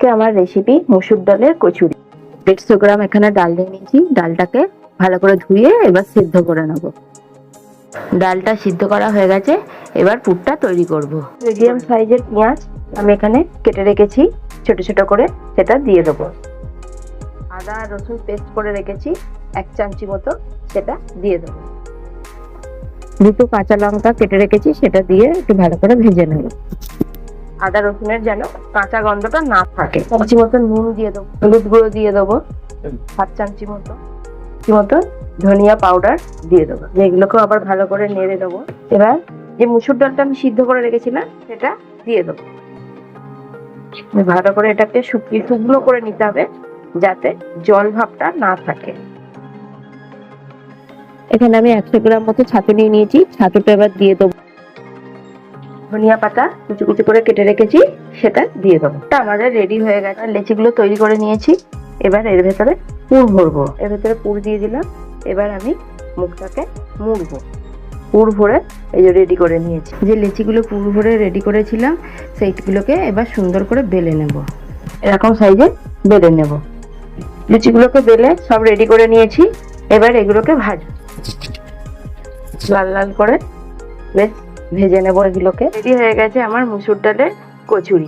আজকে আমার রেসিপি মসুর ডালের কচুরি। 150 গ্রাম এখানে ডাল নিয়ে নিয়েছি। ডালটাকে ভালো করে ধুয়ে এবার সিদ্ধ করে নেব। ডালটা সিদ্ধ করা হয়ে গেছে, এবার পুরটা তৈরি করব। মিডিয়াম সাইজের পেঁয়াজ আমি এখানে কেটে রেখেছি ছোট ছোট করে, সেটা দিয়ে দেবো। আদা রসুন পেস্ট করে রেখেছি 1 চামচি মতো, সেটা দিয়ে দেবো। দুটো কাঁচা লঙ্কা কেটে রেখেছি, সেটা দিয়ে একটু ভালো করে ভেজে নেব। আদা রসুনের যেন কাঁচা গন্ধটা না থাকে। চামচি মতো নুন দিয়ে দেবো, হলুদ গুঁড়ো দিয়ে দেবো 7 চামচি মতো ধনিয়া পাউডার দিয়ে দেবো। যেগুলোকে আবার ভালো করে নেড়ে দেবো। এবার যে মুসুর ডালটা আমি সিদ্ধ করে রেখেছিলাম সেটা দিয়ে দেবো। ভালো করে এটাকে শুকনো করে নিতে হবে যাতে জল ভাবটা না থাকে। এখানে আমি 100 গ্রাম মতো ছাতু নিয়ে নিয়েছি, ছাতুটা এবার দিয়ে দেবো। ধনিয়া পাতা কুচি কুচি করে কেটে রেখেছি, সেটা দিয়ে দেবো। আমাদের রেডি হয়ে গেছে। লেচিগুলো তৈরি করে নিয়েছি। এবার এর ভেতরে পুর ভরবো। এর ভেতরে পুর দিয়ে দিলাম। এবার আমি মুখটাকে মুড়বো। পুর ভরে এই যে রেডি করে নিয়েছি। যে লেচিগুলো পুর ভরে রেডি করেছিলাম সেইগুলোকে এবার সুন্দর করে বেলে নেব। এরকম সাইজে বেলে নেব। লুচিগুলোকে বেলে সব রেডি করে নিয়েছি। এবার এগুলোকে ভাজবো, লাল লাল করে বেশ ভেজে নেব। এগুলোকে রেডি হয়ে গেছে আমার মসুর ডালের কচুরি।